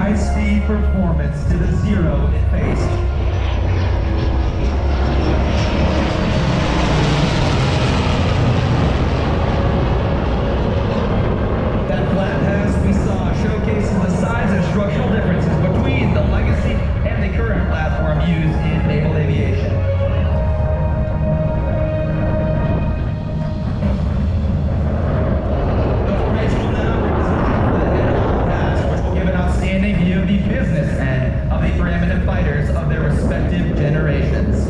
high-speed performance to the zero it faced. Showcases the size and structural differences between the legacy and the current platform used in naval aviation. The formation will now reposition for the head-on pass, which will give an outstanding view of the business end of the preeminent fighters of their respective generations.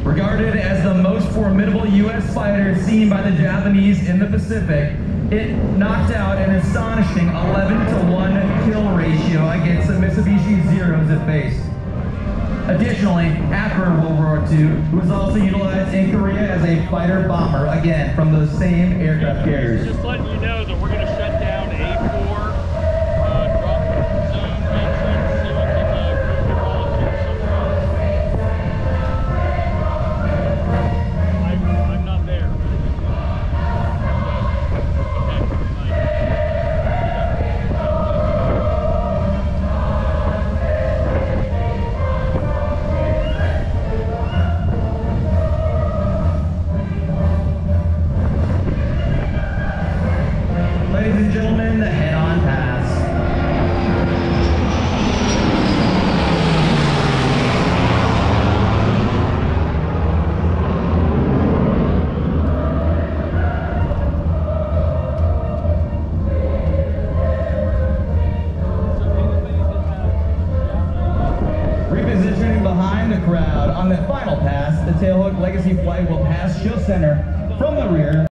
Regarded as the most formidable U.S. fighter seen by the Japanese in the Pacific, it knocked out an astonishing 11-to-1 kill ratio against the Mitsubishi Zeros it faced. Additionally, after World War II, it was also utilized in Korea as a fighter bomber, again from those same aircraft carriers. Just letting you know that we're going to